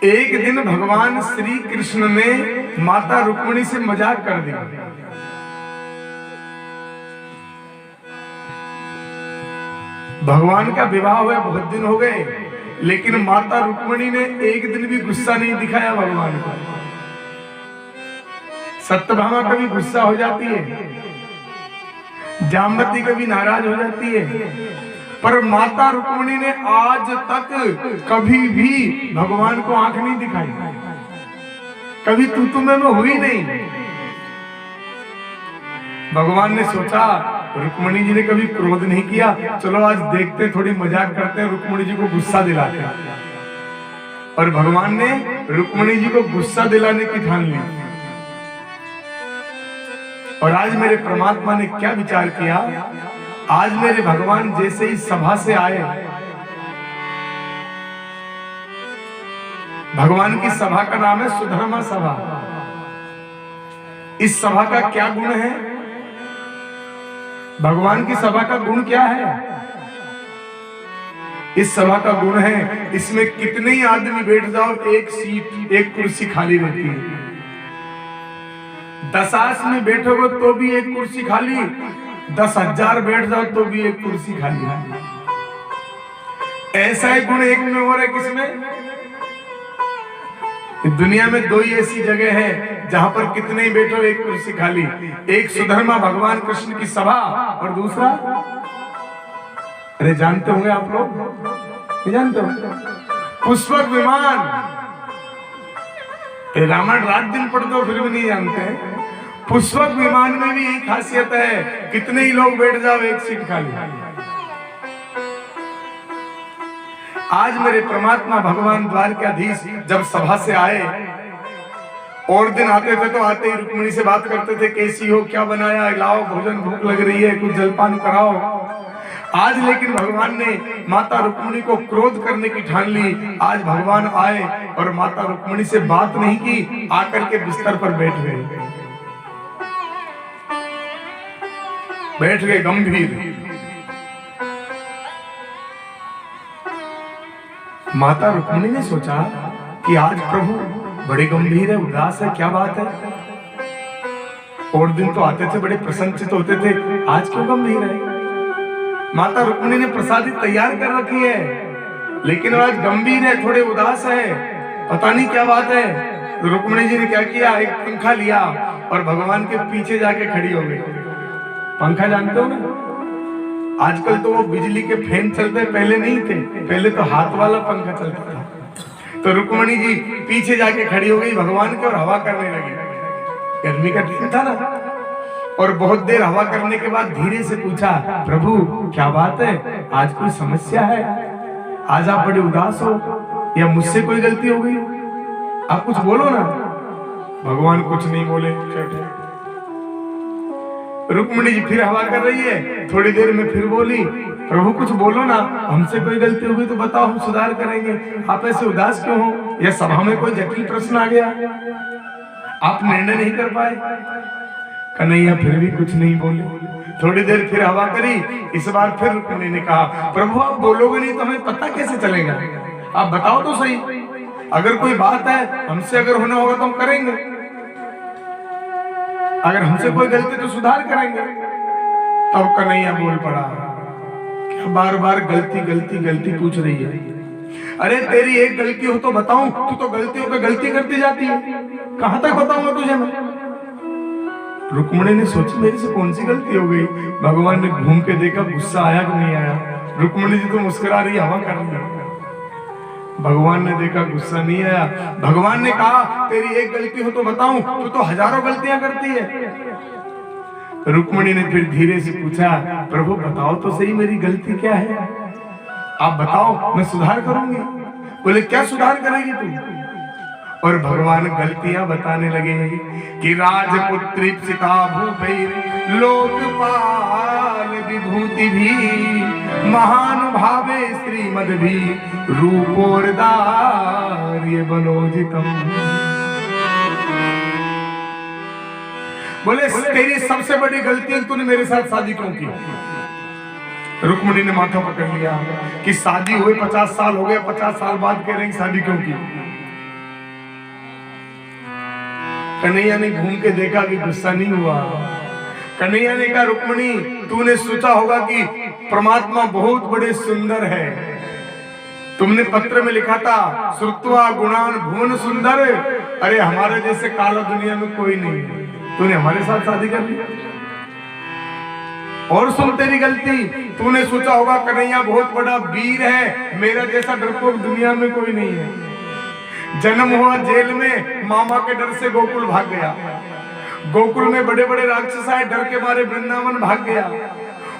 एक दिन भगवान श्री कृष्ण ने माता रुक्मिणी से मजाक कर दिया। भगवान का विवाह हुए बहुत दिन हो गए, लेकिन माता रुक्मिणी ने एक दिन भी गुस्सा नहीं दिखाया भगवान को। सत्यभामा कभी गुस्सा हो जाती है, जामवती कभी नाराज हो जाती है, पर माता रुक्मिणी ने आज तक कभी भी भगवान को आंख नहीं दिखाई, कभी तू में हुई नहीं। भगवान ने सोचा रुक्मिणी जी ने कभी क्रोध नहीं किया, चलो आज देखते थोड़ी मजाक करते हैं, रुक्मिणी जी को गुस्सा दिलाते हैं। और भगवान ने रुक्मिणी जी को गुस्सा दिलाने की ठान ली। और आज मेरे परमात्मा ने क्या विचार किया, आज मेरे भगवान जैसे ही सभा से आए, भगवान की सभा का नाम है सुधर्मा सभा। इस सभा का क्या गुण है, भगवान की सभा का गुण क्या है? इस सभा का गुण है, इसमें कितने ही आदमी बैठ जाओ, एक सीट एक कुर्सी खाली रहती है। 10 आदमी बैठोगे तो भी एक कुर्सी खाली, 10,000 बैठ जाओ तो भी एक कुर्सी खाली है। ऐसा ही गुण एक में और है, किसमें? दुनिया में 2 ही ऐसी जगह है जहां पर कितने ही बैठो एक कुर्सी खाली। एक सुधर्मा भगवान कृष्ण की सभा, और दूसरा, अरे जानते होंगे आप लोग, नहीं जानते हो? पुष्पक विमान। रामायण रात दिन पढ़ते हो फिर भी नहीं जानते। पुष्पक विमान में भी यही खासियत है, कितने ही लोग बैठ जाओ एक सीट खाली। आज मेरे परमात्मा भगवान द्वारकाधीश जब सभा से आए, और दिन आते थे तो आते ही रुक्मिणी से बात करते थे, कैसी हो, क्या बनाया, लाओ भोजन, भूख लग रही है, कुछ जलपान कराओ। आज लेकिन भगवान ने माता रुक्मिणी को क्रोध करने की ठान ली। आज भगवान आए और माता रुक्मिणी से बात नहीं की, आकर के बिस्तर पर बैठ गए गंभीर। माता रुक्मिणी ने सोचा कि आज प्रभु बड़े गंभीर है, उदास है, क्या बात है? और दिन तो आते थे बड़े प्रसन्नचित होते थे, आज क्यों गंभीर है? माता रुक्मिणी ने प्रसादी तैयार कर रखी है, लेकिन आज गंभीर है, थोड़े उदास है, पता नहीं क्या बात है। तो रुक्मिणी जी ने क्या किया, एक पंखा लिया और भगवान के पीछे जाके खड़ी हो गई। पंखा जानते हो ना, आजकल तो वो बिजली के फैन चलते, पहले नहीं थे, पहले तो हाथ वाला पंखा चलता था। तो रुक्मिणी जी पीछे जाके खड़ी हो गई भगवान के और हवा करने लगी। गर्मी का दिन था ना, और बहुत देर हवा करने के बाद धीरे से पूछा, प्रभु क्या बात है, आज कोई समस्या है? आज आप बड़े उदास हो, या मुझसे कोई गलती हो गई? आप कुछ बोलो ना। भगवान कुछ नहीं बोले। रुक्मिणी जी फिर हवा कर रही है, थोड़ी देर में फिर बोली, प्रभु कुछ बोलो ना, हमसे कोई गलती हो गई तो बताओ, हम सुधार करेंगे। आप ऐसे उदास क्यों हो? या सभा में कोई जटिल प्रश्न आ गया, आप निर्णय नहीं कर पाए? कन्हैया फिर भी कुछ नहीं बोले। थोड़ी देर फिर हवा करी, इस बार फिर रुक्मिणी ने कहा, प्रभु आप बोलोगे नहीं तो हमें पता कैसे चलेगा? आप बताओ तो सही, अगर कोई बात है हमसे अगर होना होगा तो हम करेंगे, अगर हमसे कोई गलती तो सुधार करेंगे। तब कन्हैया बोल पड़ा, क्या बार बार गलती गलती गलती पूछ रही है? अरे तेरी एक गलती हो तो बताऊं, तू तो गलतियों पे गलती करती जाती है, कहां तक बताऊंगा तुझे मैं? रुक्मिणी ने सोची मेरी से कौन सी गलती हो गई। भगवान ने घूम के देखा, गुस्सा आया कि नहीं आया? रुक्मिणी जी तो मुस्कुरा रही, हवा कर रही है। भगवान ने देखा गुस्सा नहीं आया। भगवान ने कहा, तेरी एक गलती हो तो बताऊं, तू तो हजारों गलतियां करती है। रुक्मिणी ने फिर धीरे से पूछा, प्रभु बताओ तो सही मेरी गलती क्या है? आप बताओ, मैं सुधार करूंगी। बोले क्या सुधार करेगी तू? और भगवान गलतियां बताने लगे कि राजपुत्री सीता भूपैर लोकपाल विभूति भी महानुभावे श्रीमद भी रूपोर्दार्य बनोजितम। बोले तेरी सबसे बड़ी गलती तूने मेरे साथ शादी क्यों की? रुक्मिणी ने माथा पकड़ लिया कि शादी हुए 50 साल हो गए, 50 साल बाद कह रहे हैं शादी क्यों की? कन्हैया ने घूम के देखा कि गुस्सा नहीं हुआ। कन्हैया ने कहा, रुक्मिणी तूने सोचा होगा कि परमात्मा बहुत बड़े सुंदर है। तुमने पत्र में लिखा था श्रुत्वा गुणान भुवन सुंदर, अरे हमारे जैसे काला दुनिया में कोई नहीं, तूने हमारे साथ शादी कर ली। और सुन तेरी गलती, तूने सोचा होगा कन्हैया बहुत बड़ा वीर है, मेरा जैसा डरपोक दुनिया में कोई नहीं है। जन्म हुआ जेल में, मामा के डर से गोकुल भाग गया। गोकुल में बड़े बड़े राक्षस आए, डर के मारे वृंदावन भाग गया।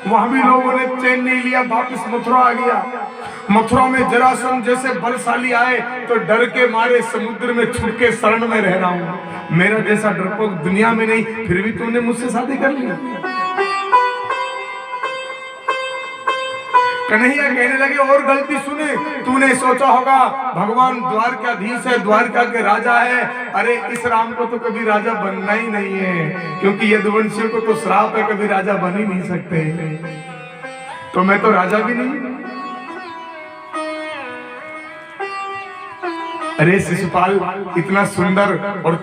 वहां भी लोगों ने चैन नहीं लिया, वापिस मथुरा आ गया। मथुरा में जरासंध जैसे बलशाली आए तो डर के मारे समुद्र में छुप के शरण में रह रहा हूं, मेरा जैसा डरपोक दुनिया में नहीं, फिर भी तूने मुझसे शादी कर ली। कन्हैया कहने लगे, और गलती सुने, तूने सोचा होगा भगवान द्वारकाधीश है, द्वारका के राजा है। अरे इस राम को तो कभी राजा बनना ही नहीं है, क्योंकि यदुवंशियों को तो श्राप है, कभी राजा बन ही नहीं सकते। तो मैं तो राजा भी नहीं। अरे शिशुपाल इतना सुंदर और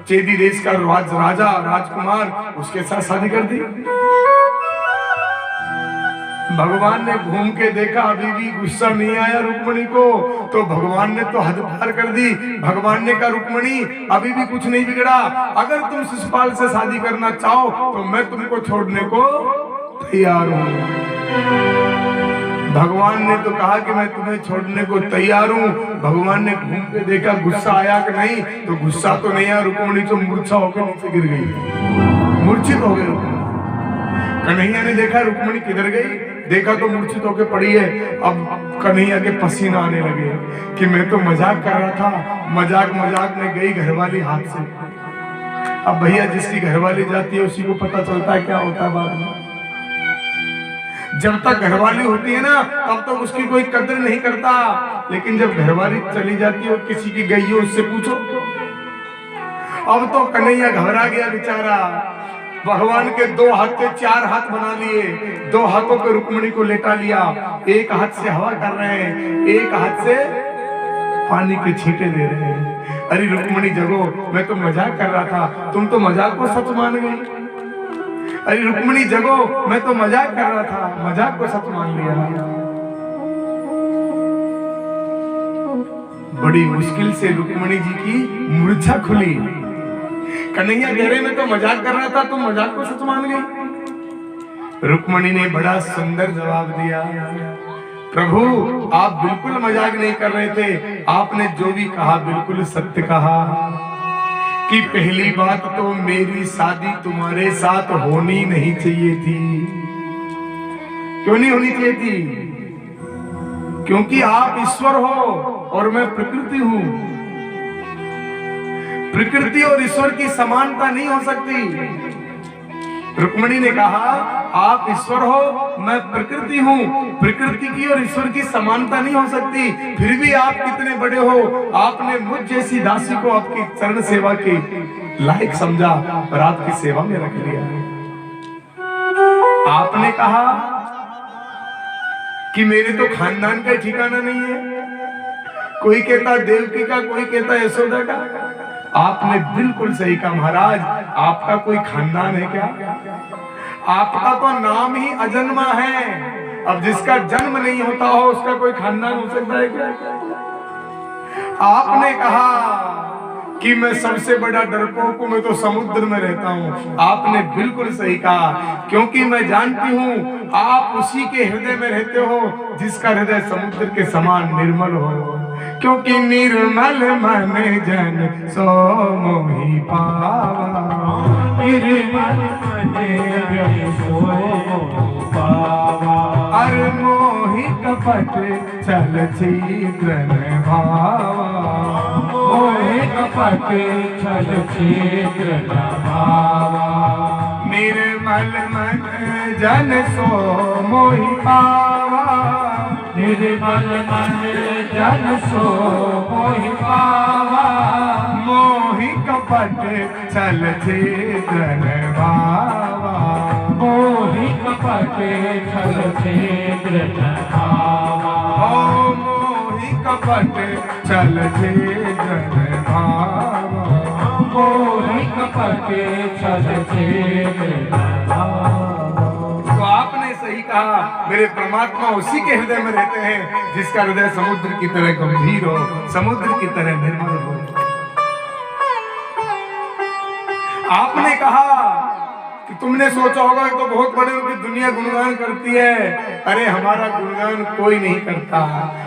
चेदी देश का राजा राजकुमार, उसके साथ शादी कर दी। भगवान ने घूम के देखा, अभी भी गुस्सा नहीं आया रुक्मिणी को, तो भगवान ने तो हद पार कर दी। भगवान ने कहा, रुक्मिणी अभी भी कुछ नहीं बिगड़ा, अगर तुम शिशुपाल से शादी करना चाहो तो मैं तुमको छोड़ने को तैयार हूँ। भगवान ने तो कहा कि मैं तुम्हें छोड़ने को तैयार हूँ। भगवान ने घूम के देखा, गुस्सा आया कि नहीं, तो गुस्सा तो नहीं आया। रुक्मिणी तो मूर्छा होकर नीचे गिर गई, मूर्छित हो गई रुक्मिणी। कन्हैया ने देखा रुक्मिणी किधर गई, देखा तो मूर्छित होकर पड़ी है। अब कन्हैया के पसीना आने लगे कि मैं तो मजाक कर रहा था, मजाक मजाक में गई घरवाली हाथ से। अब भैया जिसकी घरवाली जाती है उसी को पता चलता है क्या होता है बाद में। जब तक घरवाली होती है ना तब तक उसकी कोई कदर नहीं करता, लेकिन जब घरवाली चली जाती है, किसी की गई हो उससे पूछो। अब तो कन्हैया घबरा गया बेचारा। भगवान के 2 हाथ से 4 हाथ बना लिए, 2 हाथों पे रुक्मिणी को लेटा लिया, एक हाथ से हवा कर रहे हैं, एक हाथ से पानी के छींटे दे रहे हैं। अरे रुक्मिणी जगो, मैं तो मजाक कर रहा था, तुम तो मजाक को सच मान गई। अरे रुक्मिणी जगो, मैं तो मजाक कर रहा था, मजाक को सच मान लिया। बड़ी मुश्किल से रुक्मिणी जी की मूर्छा खुली। कन्हैया कह रहे, मैं तो मजाक कर रहा था, तुम मजाक को सच मान गई। रुक्मिणी ने बड़ा सुंदर जवाब दिया, प्रभु आप बिल्कुल मजाक नहीं कर रहे थे, आपने जो भी कहा बिल्कुल सत्य कहा कि पहली बात तो मेरी शादी तुम्हारे साथ होनी नहीं चाहिए थी। क्यों नहीं होनी चाहिए थी? क्योंकि आप ईश्वर हो और मैं प्रकृति हूं। प्रकृति और ईश्वर की समानता नहीं हो सकती। रुक्मिणी ने कहा, आप ईश्वर हो, मैं प्रकृति हूँ, प्रकृति की और ईश्वर की समानता नहीं हो सकती। फिर भी आप कितने बड़े हो, आपने मुझ जैसी दासी को आपकी चरण सेवा के लायक समझा और आपकी सेवा में रख लिया। आपने कहा कि मेरे तो खानदान का ठिकाना नहीं है, कोई कहता देवकी का, कोई कहता यशोदा का। आपने बिल्कुल सही कहा महाराज, आपका कोई खानदान है क्या? आपका तो नाम ही अजन्मा है। अब जिसका जन्म नहीं होता हो उसका कोई खानदान हो सकता है क्या? आपने कहा कि मैं सबसे बड़ा डरपोक हूं, मैं तो समुद्र में रहता हूं। आपने बिल्कुल सही कहा, क्योंकि मैं जानती हूं आप उसी के हृदय में रहते हो जिसका हृदय समुद्र के समान निर्मल हो। क्योंकि निर्मल मन जन सो मोहि पावा, निर्मल मन जन सो मोहि पावा। अरे मोहि कपट छल छिद्र न भावा, मोहि कपट छल छिद्र न भावा। निर्मल मन जन सो मोहि पावा, निर्मल मन जन सो मोहि पावा। मोहि कपट छल छिद्र न भावा, मोहि कपट छल छिद्र न भावा। ओ मोहि कपट छल छिद्र न भावा, मोहि सके छल से तो आपने सही कहा, मेरे परमात्मा उसी के हृदय में रहते हैं जिसका हृदय समुद्र की तरह गंभीर हो, समुद्र की तरह निर्मल हो। आपने कहा कि तुमने सोचा होगा तो बहुत बड़े उनकी दुनिया गुणगान करती है। अरे हमारा गुणगान कोई नहीं करता,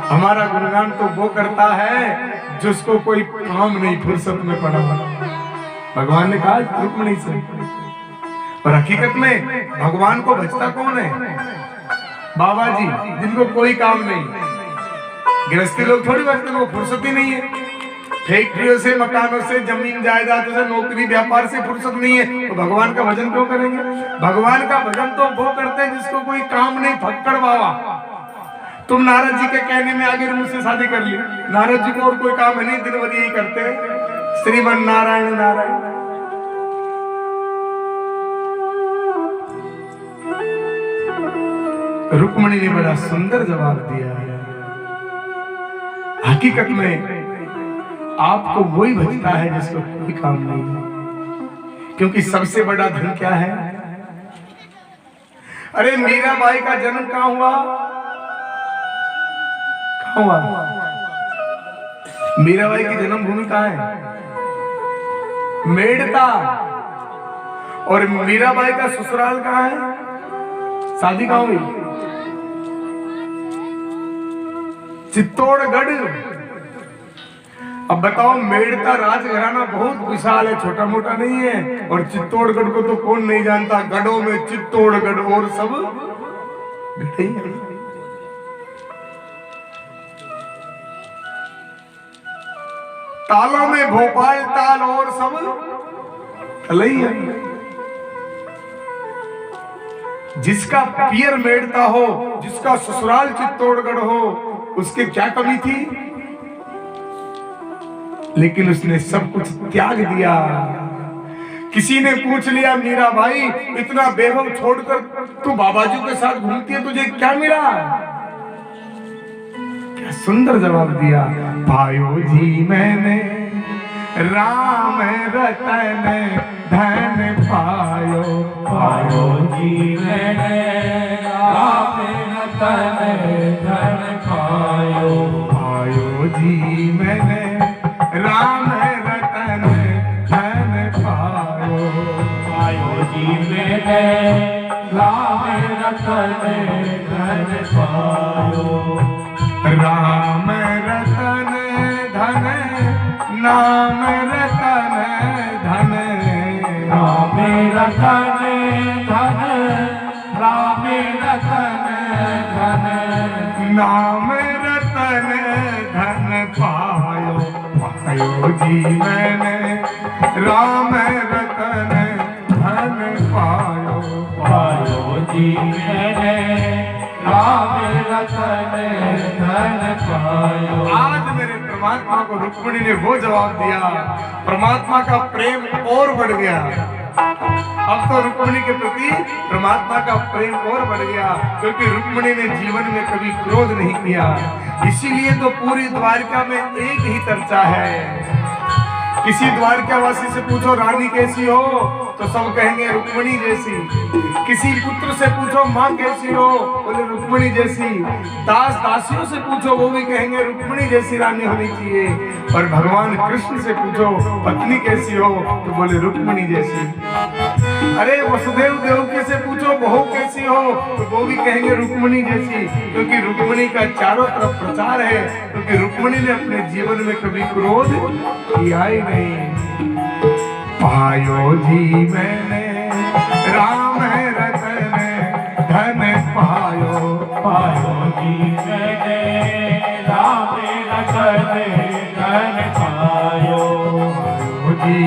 हमारा गुणगान तो वो करता है जिसको कोई काम नहीं, फुर्सत में पड़ा हुआ। भगवान ने कहा रुक्मिणी से, और हकीकत में भगवान को भजता कौन है? बाबा जी, जिनको कोई काम नहीं। गृहस्थी लोग थोड़ी भजते, उनको फुर्सत ही नहीं है। फैक्ट्रियों से, मकानों से, जमीन जायदाद से, नौकरी व्यापार से फुर्सत नहीं है, तो भगवान का भजन क्यों करेंगे? भगवान का भजन तो वो करते हैं जिसको कोई काम नहीं। फक्कड़ बाबा, तुम नारद जी के कहने में आगे मुझसे शादी कर ली। नारद जी को और कोई काम है नहीं, दिन भर यही करते हैं, श्रीमन नारायण नारायण। रुक्मिणी ने बड़ा सुंदर जवाब दिया है, हकीकत में आपको वही भजता है जिसको कोई काम नहीं है, क्योंकि सबसे बड़ा धन क्या है? अरे मीराबाई का जन्म कहां हुआ? कहां हुआ? मीराबाई की जन्मभूमि कहां है? मेड़ता। और मीराबाई का ससुराल कहां है? शादी कहां हुई? चित्तौड़गढ़। अब बताओ, मेड़ता राजघराना बहुत विशाल है, छोटा मोटा नहीं है। और चित्तौड़गढ़ को तो कौन नहीं जानता, गढ़ों में चित्तौड़गढ़ और सब गढ़ ही है। तालों में भोपाल ताल और सब तलई है। जिसका पियर मेड़ता हो, जिसका ससुराल चित्तौड़गढ़ हो, उसके क्या कमी थी? लेकिन उसने सब कुछ त्याग दिया। किसी ने पूछ लिया, मीराबाई इतना वैभव छोड़कर तू बाबाजी के साथ घूमती है, तुझे क्या मिला? क्या सुंदर जवाब दिया, भाइयों जी मैंने राम रतन धन पायो। भाइयों जी मैंने राम रतन धन पायो। भाइयों जी मैंने राम रतन धन पायो। भाइयों जी मैंने राम रतन धन पायो। राम रतन धन नाम रतन धन। राम रतन धन राम रतन धन। नाम रतन धन पायो। पायो जी मैंने राम रतन धन पायो। पायो जी मैंने राम रतन धन पायो। आज मेरे परमात्मा को रुक्मिणी ने वो जवाब दिया, परमात्मा का प्रेम और बढ़ गया। अब तो रुक्मिणी के प्रति परमात्मा का प्रेम और बढ़ गया, क्योंकि रुक्मिणी ने जीवन में कभी क्रोध नहीं किया। इसीलिए तो पूरी द्वारका में एक ही चर्चा है। किसी द्वारकावासी से पूछो रानी कैसी हो, तो सब कहेंगे रुक्मिणी जैसी। किसी पुत्र से पूछो माँ कैसी हो, बोले रुक्मिणी जैसी। दास दासियों से पूछो, वो भी कहेंगे रुक्मिणी जैसी रानी होनी चाहिए। और भगवान कृष्ण से पूछो पत्नी कैसी हो, तो बोले रुक्मिणी जैसी। अरे वसुदेव देवकी से पूछो बहू कैसी हो, तो वो भी कहेंगे रुक्मिणी जैसी। क्योंकि रुक्मिणी का चारों तरफ प्रचार है, क्योंकि रुक्मिणी ने अपने जीवन में कभी क्रोध किया ही नहीं। पायो जी मैंने राम रतन धन पायो। पायो जी मैंने राम रतन धन पायो। पायो जी